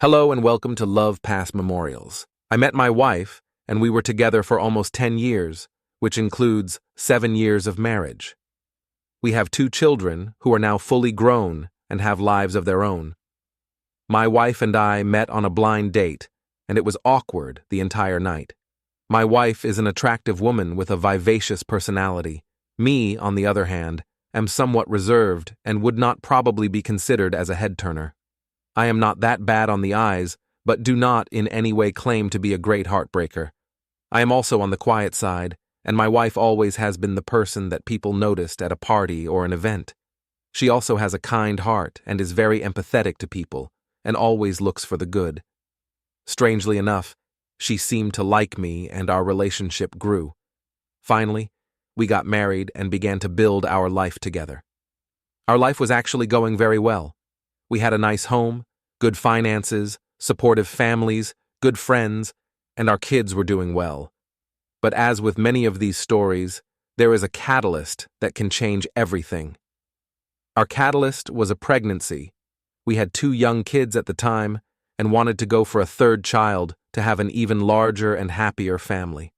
Hello and welcome to Love Past Memorials. I met my wife, and we were together for almost 10 years, which includes 7 years of marriage. We have 2 children who are now fully grown and have lives of their own. My wife and I met on a blind date, and it was awkward the entire night. My wife is an attractive woman with a vivacious personality. Me, on the other hand, am somewhat reserved and would not probably be considered as a head-turner. I am not that bad on the eyes, but do not in any way claim to be a great heartbreaker. I am also on the quiet side, and my wife always has been the person that people noticed at a party or an event. She also has a kind heart and is very empathetic to people, and always looks for the good. Strangely enough, she seemed to like me and our relationship grew. Finally, we got married and began to build our life together. Our life was actually going very well. We had a nice home, good finances, supportive families, good friends, and our kids were doing well. But as with many of these stories, there is a catalyst that can change everything. Our catalyst was a pregnancy. We had 2 young kids at the time and wanted to go for a 3rd child to have an even larger and happier family.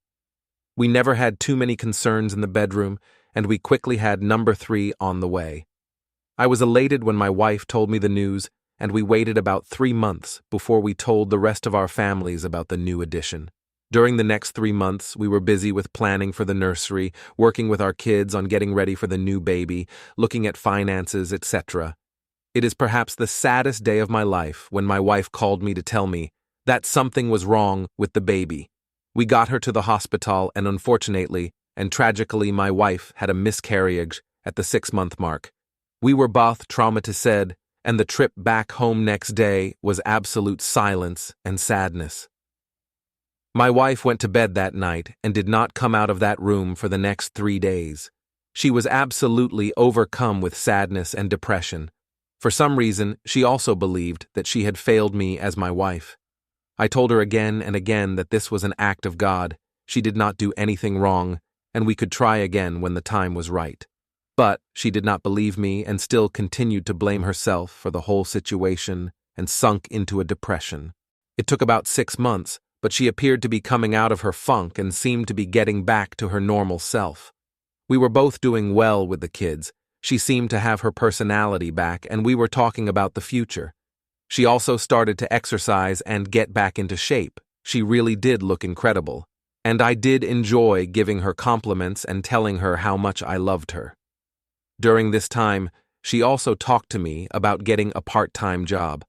We never had too many concerns in the bedroom, and we quickly had number 3 on the way. I was elated when my wife told me the news, and we waited about 3 months before we told the rest of our families about the new addition. During the next 3 months, we were busy with planning for the nursery, working with our kids on getting ready for the new baby, looking at finances, etc. It is perhaps the saddest day of my life when my wife called me to tell me that something was wrong with the baby. We got her to the hospital, and unfortunately and tragically, my wife had a miscarriage at the 6-month mark. We were both traumatized, and the trip back home next day was absolute silence and sadness. My wife went to bed that night and did not come out of that room for the next 3 days. She was absolutely overcome with sadness and depression. For some reason, she also believed that she had failed me as my wife. I told her again and again that this was an act of God. She did not do anything wrong, and we could try again when the time was right. But she did not believe me and still continued to blame herself for the whole situation and sunk into a depression. It took about 6 months, but she appeared to be coming out of her funk and seemed to be getting back to her normal self. We were both doing well with the kids. She seemed to have her personality back, and we were talking about the future. She also started to exercise and get back into shape. She really did look incredible, and I did enjoy giving her compliments and telling her how much I loved her. During this time, she also talked to me about getting a part-time job.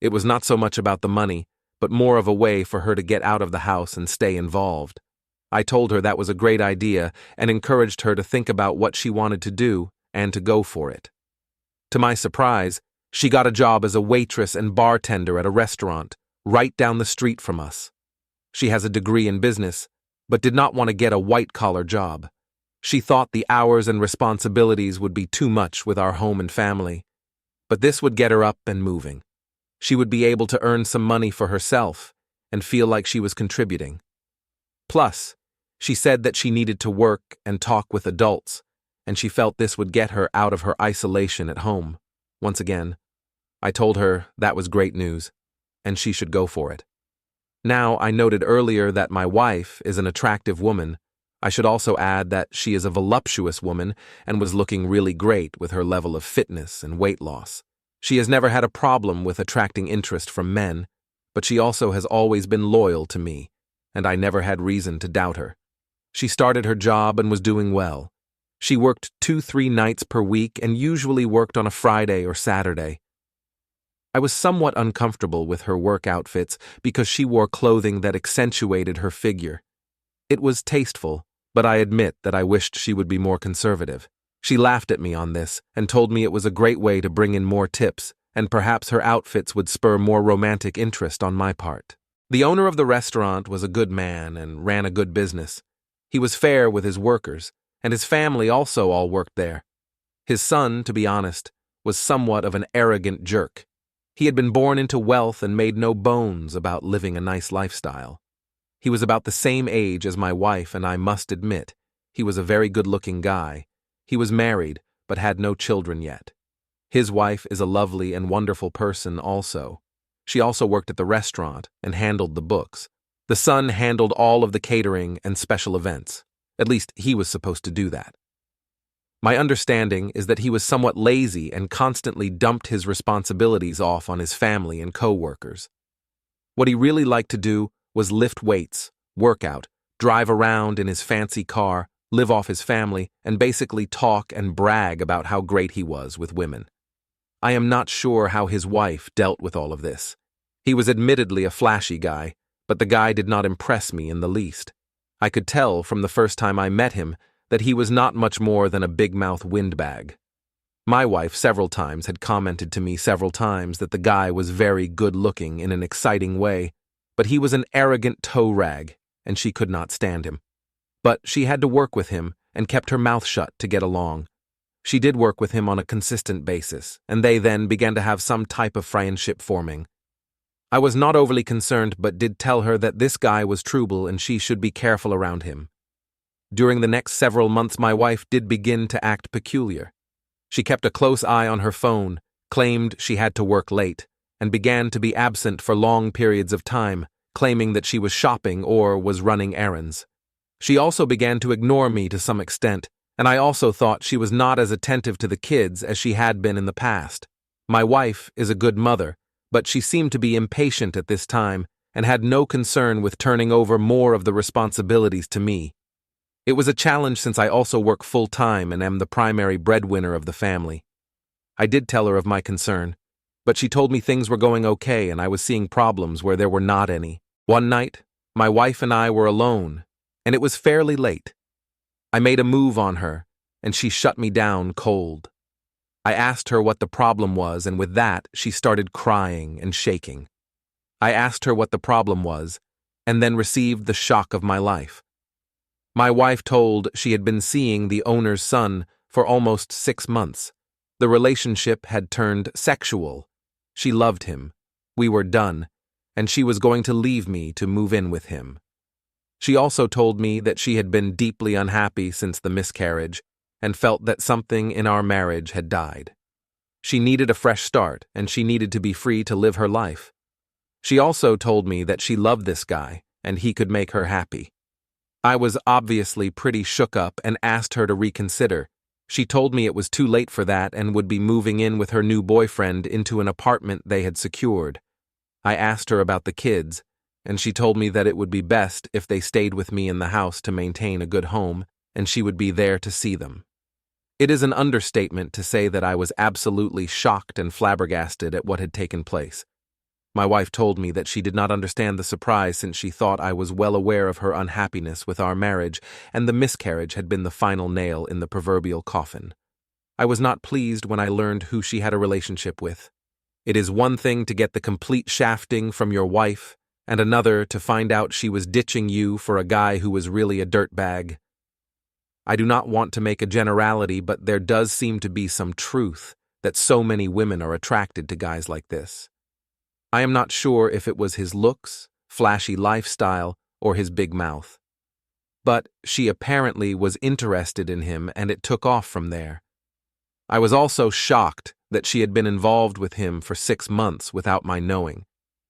It was not so much about the money, but more of a way for her to get out of the house and stay involved. I told her that was a great idea and encouraged her to think about what she wanted to do and to go for it. To my surprise, she got a job as a waitress and bartender at a restaurant right down the street from us. She has a degree in business, but did not want to get a white-collar job. She thought the hours and responsibilities would be too much with our home and family. But this would get her up and moving. She would be able to earn some money for herself and feel like she was contributing. Plus, she said that she needed to work and talk with adults, and she felt this would get her out of her isolation at home. Once again, I told her that was great news, and she should go for it. Now, I noted earlier that my wife is an attractive woman. I should also add that she is a voluptuous woman and was looking really great with her level of fitness and weight loss. She has never had a problem with attracting interest from men, but she also has always been loyal to me, and I never had reason to doubt her. She started her job and was doing well. She worked 2-3 nights per week and usually worked on a Friday or Saturday. I was somewhat uncomfortable with her work outfits because she wore clothing that accentuated her figure. It was tasteful, but I admit that I wished she would be more conservative. She laughed at me on this and told me it was a great way to bring in more tips, and perhaps her outfits would spur more romantic interest on my part. The owner of the restaurant was a good man and ran a good business. He was fair with his workers, and his family also all worked there. His son, to be honest, was somewhat of an arrogant jerk. He had been born into wealth and made no bones about living a nice lifestyle. He was about the same age as my wife, and I must admit, he was a very good-looking guy. He was married, but had no children yet. His wife is a lovely and wonderful person also. She also worked at the restaurant and handled the books. The son handled all of the catering and special events. At least he was supposed to do that. My understanding is that he was somewhat lazy and constantly dumped his responsibilities off on his family and co-workers. What he really liked to do was lift weights, work out, drive around in his fancy car, live off his family, and basically talk and brag about how great he was with women. I am not sure how his wife dealt with all of this. He was admittedly a flashy guy, but the guy did not impress me in the least. I could tell from the first time I met him that he was not much more than a big-mouth windbag. My wife several times had commented to me several times that the guy was very good-looking in an exciting way, but he was an arrogant toe rag, and she could not stand him. But she had to work with him and kept her mouth shut to get along. She did work with him on a consistent basis, and they then began to have some type of friendship forming. I was not overly concerned but did tell her that this guy was Trouble and she should be careful around him. During the next several months, my wife did begin to act peculiar. She kept a close eye on her phone, claimed she had to work late, and began to be absent for long periods of time, claiming that she was shopping or was running errands. She also began to ignore me to some extent, and I also thought she was not as attentive to the kids as she had been in the past. My wife is a good mother, but she seemed to be impatient at this time and had no concern with turning over more of the responsibilities to me. It was a challenge since I also work full-time and am the primary breadwinner of the family. I did tell her of my concern, but she told me things were going okay and I was seeing problems where there were not any. One night, my wife and I were alone, and it was fairly late. I made a move on her, and she shut me down cold. I asked her what the problem was, and with that, she started crying and shaking. I asked her what the problem was, and then received the shock of my life. My wife told she had been seeing the owner's son for almost 6 months. The relationship had turned sexual. She loved him. We were done, and she was going to leave me to move in with him. She also told me that she had been deeply unhappy since the miscarriage and felt that something in our marriage had died. She needed a fresh start, and she needed to be free to live her life. She also told me that she loved this guy, and he could make her happy. I was obviously pretty shook up and asked her to reconsider. She told me it was too late for that and would be moving in with her new boyfriend into an apartment they had secured. I asked her about the kids, and she told me that it would be best if they stayed with me in the house to maintain a good home, and she would be there to see them. It is an understatement to say that I was absolutely shocked and flabbergasted at what had taken place. My wife told me that she did not understand the surprise since she thought I was well aware of her unhappiness with our marriage, and the miscarriage had been the final nail in the proverbial coffin. I was not pleased when I learned who she had a relationship with. It is one thing to get the complete shafting from your wife, and another to find out she was ditching you for a guy who was really a dirtbag. I do not want to make a generality, but there does seem to be some truth that so many women are attracted to guys like this. I am not sure if it was his looks, flashy lifestyle, or his big mouth. But she apparently was interested in him, and it took off from there. I was also shocked that she had been involved with him for 6 months without my knowing.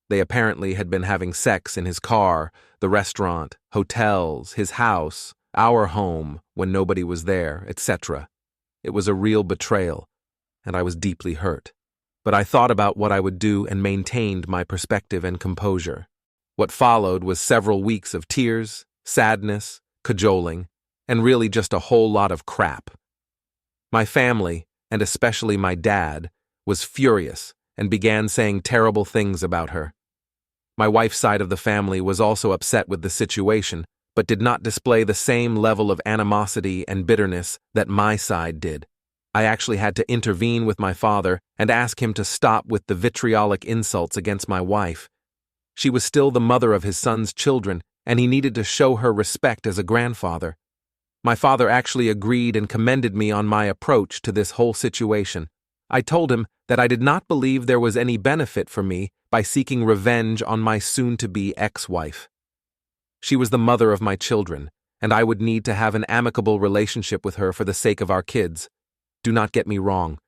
They apparently had been having sex in his car, the restaurant, hotels, his house, our home when nobody was there, etc. It was a real betrayal, and I was deeply hurt. But I thought about what I would do and maintained my perspective and composure. What followed was several weeks of tears, sadness, cajoling, and really just a whole lot of crap. My family, and especially my dad, was furious and began saying terrible things about her. My wife's side of the family was also upset with the situation, but did not display the same level of animosity and bitterness that my side did. I actually had to intervene with my father and ask him to stop with the vitriolic insults against my wife. She was still the mother of his son's children, and he needed to show her respect as a grandfather. My father actually agreed and commended me on my approach to this whole situation. I told him that I did not believe there was any benefit for me by seeking revenge on my soon-to-be ex-wife. She was the mother of my children, and I would need to have an amicable relationship with her for the sake of our kids. Do not get me wrong.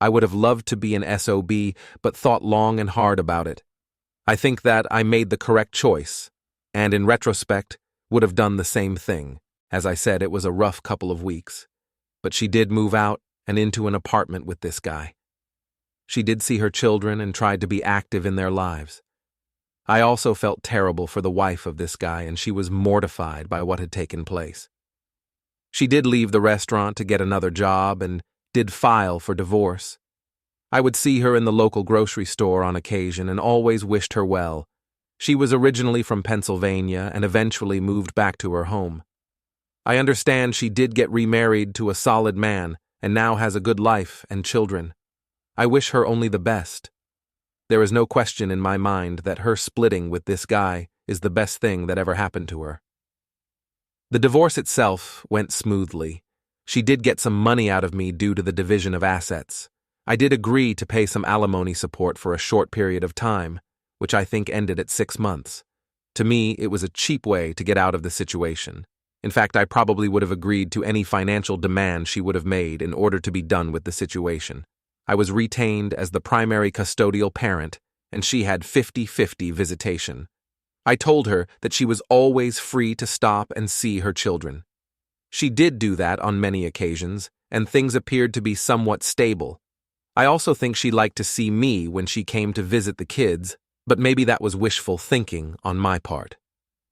I would have loved to be an SOB, but thought long and hard about it. I think that I made the correct choice, and in retrospect, would have done the same thing. As I said, it was a rough couple of weeks. But she did move out and into an apartment with this guy. She did see her children and tried to be active in their lives. I also felt terrible for the wife of this guy, and she was mortified by what had taken place. She did leave the restaurant to get another job and did file for divorce. I would see her in the local grocery store on occasion and always wished her well. She was originally from Pennsylvania and eventually moved back to her home. I understand she did get remarried to a solid man and now has a good life and children. I wish her only the best. There is no question in my mind that her splitting with this guy is the best thing that ever happened to her. The divorce itself went smoothly. She did get some money out of me due to the division of assets. I did agree to pay some alimony support for a short period of time, which I think ended at 6 months. To me, it was a cheap way to get out of the situation. In fact, I probably would have agreed to any financial demand she would have made in order to be done with the situation. I was retained as the primary custodial parent, and she had 50-50 visitation. I told her that she was always free to stop and see her children. She did do that on many occasions, and things appeared to be somewhat stable. I also think she liked to see me when she came to visit the kids, but maybe that was wishful thinking on my part.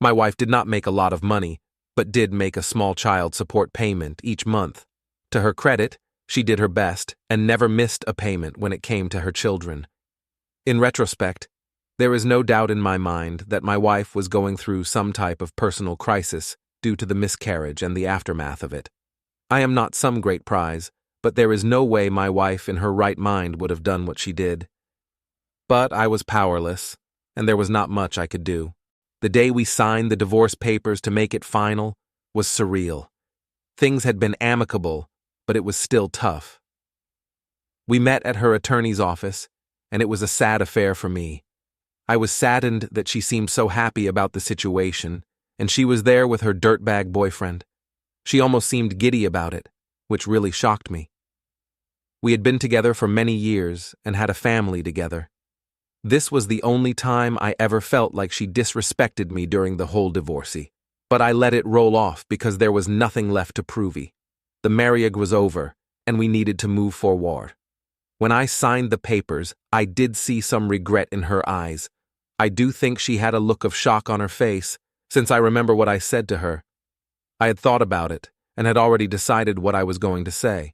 My wife did not make a lot of money, but did make a small child support payment each month. To her credit, she did her best and never missed a payment when it came to her children. In retrospect, there is no doubt in my mind that my wife was going through some type of personal crisis due to the miscarriage and the aftermath of it. I am not some great prize, but there is no way my wife in her right mind would have done what she did. But I was powerless, and there was not much I could do. The day we signed the divorce papers to make it final was surreal. Things had been amicable, but it was still tough. We met at her attorney's office, and it was a sad affair for me. I was saddened that she seemed so happy about the situation, and she was there with her dirtbag boyfriend. She almost seemed giddy about it, which really shocked me. We had been together for many years and had a family together. This was the only time I ever felt like she disrespected me during the whole divorcee. But I let it roll off because there was nothing left to prove. The marriage was over, and we needed to move forward. When I signed the papers, I did see some regret in her eyes. I do think she had a look of shock on her face, since I remember what I said to her. I had thought about it, and had already decided what I was going to say.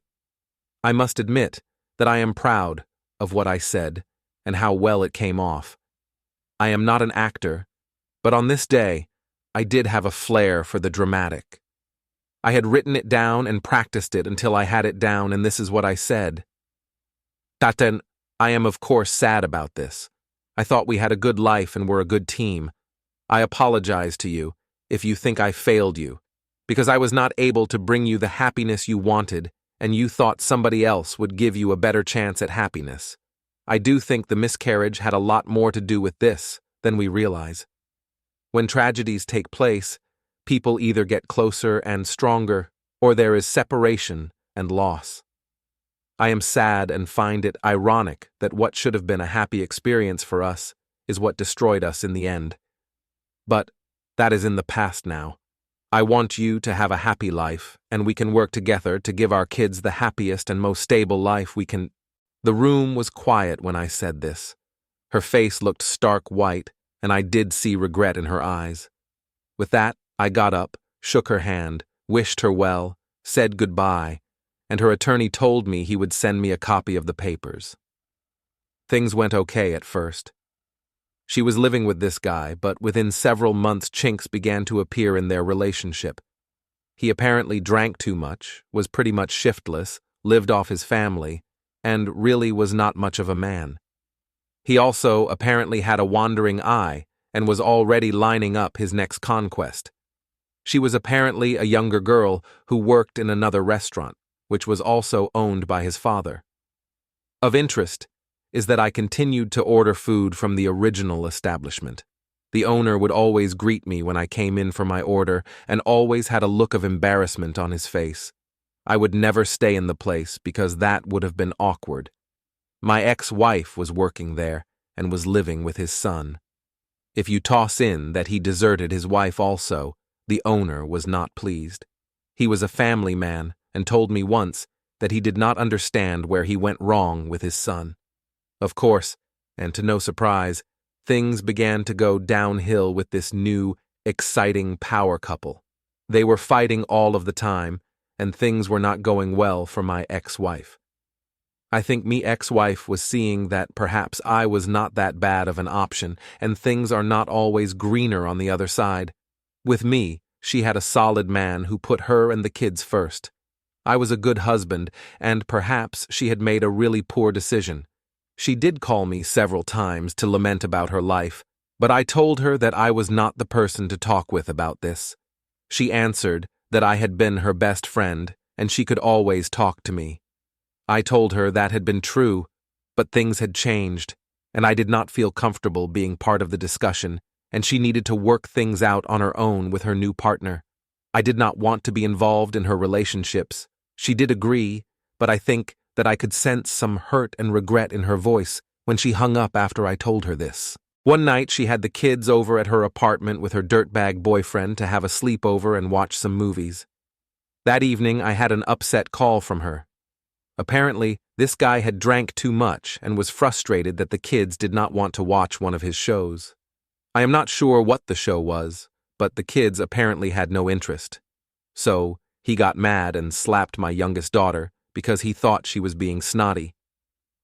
I must admit that I am proud of what I said, and how well it came off. I am not an actor, but on this day, I did have a flair for the dramatic. I had written it down and practiced it until I had it down, and this is what I said. Taten, I am of course sad about this. I thought we had a good life and were a good team. I apologize to you if you think I failed you, because I was not able to bring you the happiness you wanted, and you thought somebody else would give you a better chance at happiness. I do think the miscarriage had a lot more to do with this than we realize. When tragedies take place, people either get closer and stronger, or there is separation and loss. I am sad and find it ironic that what should have been a happy experience for us is what destroyed us in the end. But that is in the past now. I want you to have a happy life, and we can work together to give our kids the happiest and most stable life we can. The room was quiet when I said this. Her face looked stark white, and I did see regret in her eyes. With that, I got up, shook her hand, wished her well, said goodbye, and her attorney told me he would send me a copy of the papers. Things went okay at first. She was living with this guy, but within several months chinks began to appear in their relationship. He apparently drank too much, was pretty much shiftless, lived off his family, and really was not much of a man. He also apparently had a wandering eye and was already lining up his next conquest. She was apparently a younger girl who worked in another restaurant, which was also owned by his father. Of interest is that I continued to order food from the original establishment. The owner would always greet me when I came in for my order and always had a look of embarrassment on his face. I would never stay in the place because that would have been awkward. My ex-wife was working there and was living with his son. If you toss in that he deserted his wife also, the owner was not pleased. He was a family man and told me once that he did not understand where he went wrong with his son. Of course, and to no surprise, things began to go downhill with this new, exciting power couple. They were fighting all of the time, and things were not going well for my ex-wife. I think me ex-wife was seeing that perhaps I was not that bad of an option, and things are not always greener on the other side. With me, she had a solid man who put her and the kids first. I was a good husband, and perhaps she had made a really poor decision. She did call me several times to lament about her life, but I told her that I was not the person to talk with about this. She answered that I had been her best friend, and she could always talk to me. I told her that had been true, but things had changed, and I did not feel comfortable being part of the discussion, and she needed to work things out on her own with her new partner. I did not want to be involved in her relationships. She did agree, but I think that I could sense some hurt and regret in her voice when she hung up after I told her this. One night she had the kids over at her apartment with her dirtbag boyfriend to have a sleepover and watch some movies. That evening I had an upset call from her. Apparently, this guy had drank too much and was frustrated that the kids did not want to watch one of his shows. I am not sure what the show was, but the kids apparently had no interest. So, he got mad and slapped my youngest daughter because he thought she was being snotty.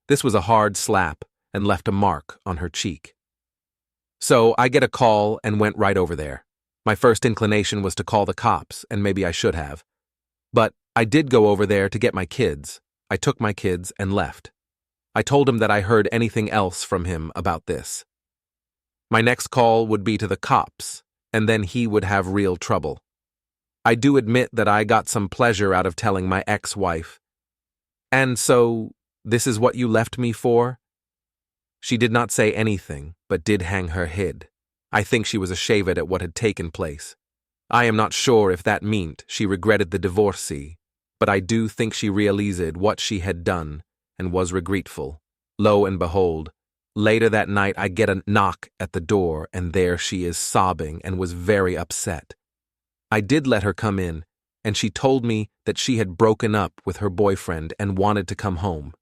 This was a hard slap and left a mark on her cheek. So, I get a call and went right over there. My first inclination was to call the cops, and maybe I should have. But I did go over there to get my kids. I took my kids and left. I told him that I heard anything else from him about this. My next call would be to the cops, and then he would have real trouble. I do admit that I got some pleasure out of telling my ex-wife. And so, this is what you left me for? She did not say anything, but did hang her head. I think she was ashamed at what had taken place. I am not sure if that meant she regretted the divorcee, but I do think she realized what she had done and was regretful. Lo and behold, later that night I get a knock at the door, and there she is sobbing and was very upset. I did let her come in, and she told me that she had broken up with her boyfriend and wanted to come home.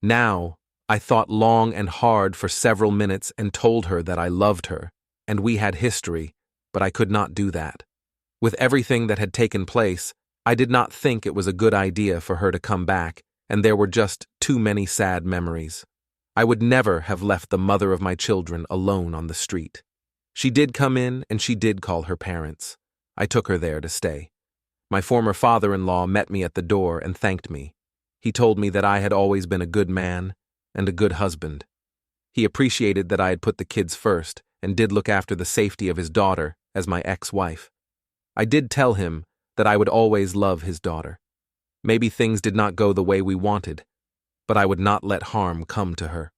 Now, I thought long and hard for several minutes and told her that I loved her, and we had history, but I could not do that. With everything that had taken place, I did not think it was a good idea for her to come back, and there were just too many sad memories. I would never have left the mother of my children alone on the street. She did come in, and she did call her parents. I took her there to stay. My former father-in-law met me at the door and thanked me. He told me that I had always been a good man and a good husband. He appreciated that I had put the kids first and did look after the safety of his daughter as my ex-wife. I did tell him that I would always love his daughter. Maybe things did not go the way we wanted, but I would not let harm come to her.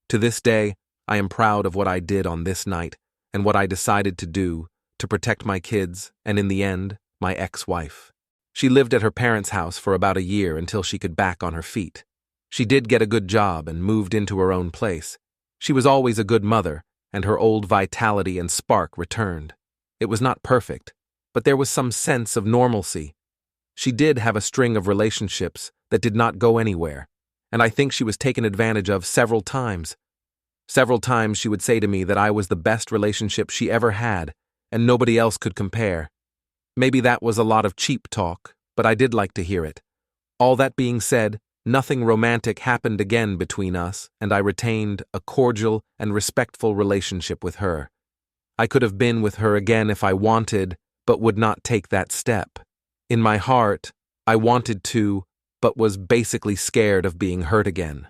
To this day, I am proud of what I did on this night and what I decided to do to protect my kids and, in the end, my ex-wife. She lived at her parents' house for about a year until she could back on her feet. She did get a good job and moved into her own place. She was always a good mother, and her old vitality and spark returned. It was not perfect, but there was some sense of normalcy. She did have a string of relationships that did not go anywhere, and I think she was taken advantage of several times. Several times she would say to me that I was the best relationship she ever had, and nobody else could compare. Maybe that was a lot of cheap talk, but I did like to hear it. All that being said, nothing romantic happened again between us, and I retained a cordial and respectful relationship with her. I could have been with her again if I wanted, but would not take that step. In my heart, I wanted to, but was basically scared of being hurt again.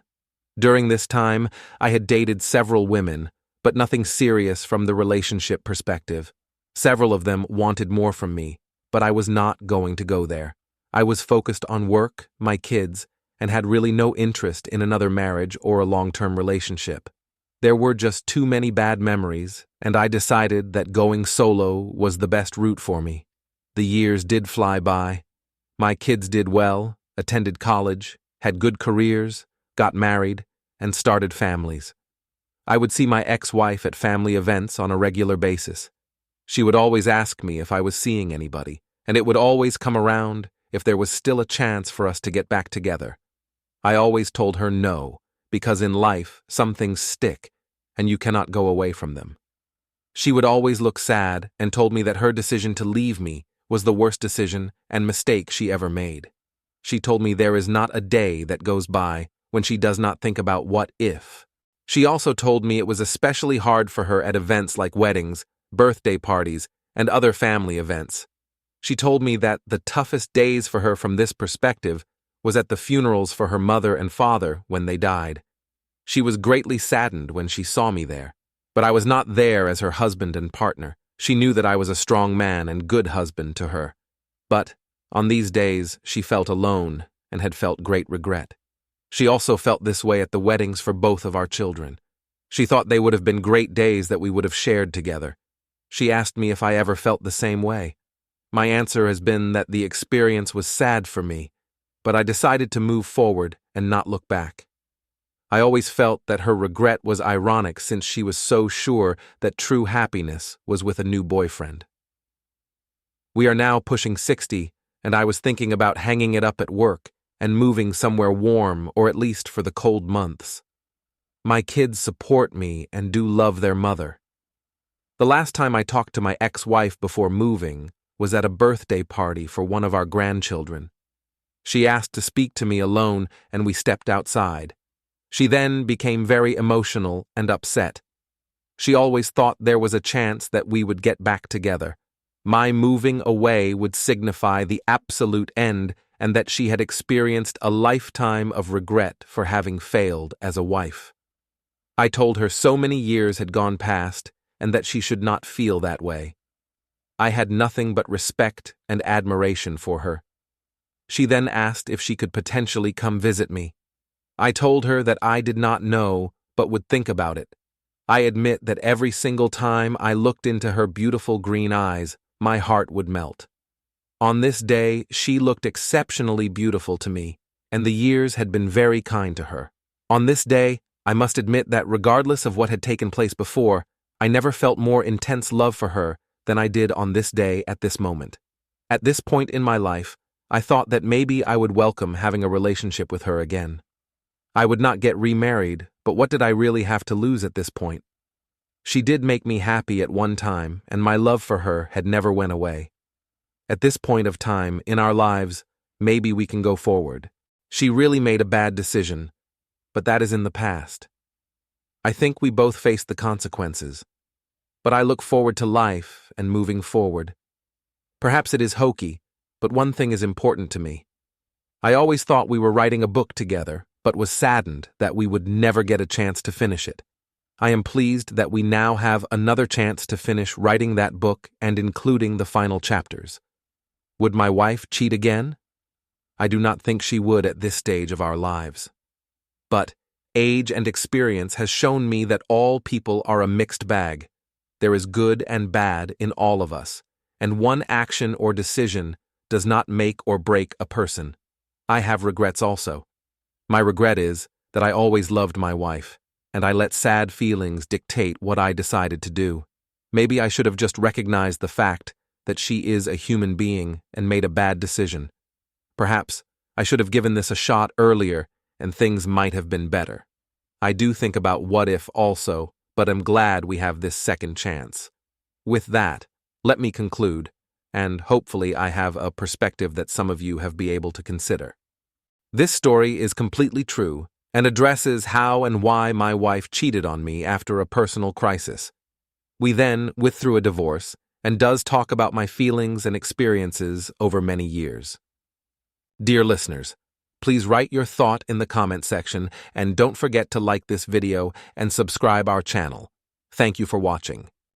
During this time, I had dated several women, but nothing serious from the relationship perspective. Several of them wanted more from me, but I was not going to go there. I was focused on work, my kids, and had really no interest in another marriage or a long-term relationship. There were just too many bad memories, and I decided that going solo was the best route for me. The years did fly by. My kids did well, attended college, had good careers, got married, and started families. I would see my ex-wife at family events on a regular basis. She would always ask me if I was seeing anybody, and it would always come around if there was still a chance for us to get back together. I always told her no, because in life some things stick, and you cannot go away from them. She would always look sad and told me that her decision to leave me was the worst decision and mistake she ever made. She told me there is not a day that goes by when she does not think about what if. She also told me it was especially hard for her at events like weddings, birthday parties, and other family events. She told me that the toughest days for her from this perspective was at the funerals for her mother and father when they died. She was greatly saddened when she saw me there, but I was not there as her husband and partner. She knew that I was a strong man and good husband to her. But on these days, she felt alone and had felt great regret. She also felt this way at the weddings for both of our children. She thought they would have been great days that we would have shared together. She asked me if I ever felt the same way. My answer has been that the experience was sad for me, but I decided to move forward and not look back. I always felt that her regret was ironic since she was so sure that true happiness was with a new boyfriend. We are now pushing 60, and I was thinking about hanging it up at work and moving somewhere warm, or at least for the cold months. My kids support me and do love their mother. The last time I talked to my ex-wife before moving was at a birthday party for one of our grandchildren. She asked to speak to me alone, and we stepped outside. She then became very emotional and upset. She always thought there was a chance that we would get back together. My moving away would signify the absolute end, and that she had experienced a lifetime of regret for having failed as a wife. I told her so many years had gone past, and that she should not feel that way. I had nothing but respect and admiration for her. She then asked if she could potentially come visit me. I told her that I did not know, but would think about it. I admit that every single time I looked into her beautiful green eyes, my heart would melt. On this day, she looked exceptionally beautiful to me, and the years had been very kind to her. On this day, I must admit that regardless of what had taken place before, I never felt more intense love for her than I did on this day at this moment. At this point in my life, I thought that maybe I would welcome having a relationship with her again. I would not get remarried, but what did I really have to lose at this point? She did make me happy at one time, and my love for her had never went away. At this point of time in our lives, maybe we can go forward. She really made a bad decision, but that is in the past. I think we both faced the consequences, but I look forward to life and moving forward. Perhaps it is hokey, but one thing is important to me. I always thought we were writing a book together, but was saddened that we would never get a chance to finish it. I am pleased that we now have another chance to finish writing that book and including the final chapters. Would my wife cheat again? I do not think she would at this stage of our lives. But age and experience has shown me that all people are a mixed bag. There is good and bad in all of us, and one action or decision does not make or break a person. I have regrets also. My regret is that I always loved my wife, and I let sad feelings dictate what I decided to do. Maybe I should have just recognized the fact that she is a human being and made a bad decision. Perhaps I should have given this a shot earlier and things might have been better. I do think about what if also, but am glad we have this second chance. With that, let me conclude, and hopefully I have a perspective that some of you have been able to consider. This story is completely true and addresses how and why my wife cheated on me after a personal crisis. We then went through a divorce and does talk about my feelings and experiences over many years. Dear listeners, please write your thought in the comment section and don't forget to like this video and subscribe our channel. Thank you for watching.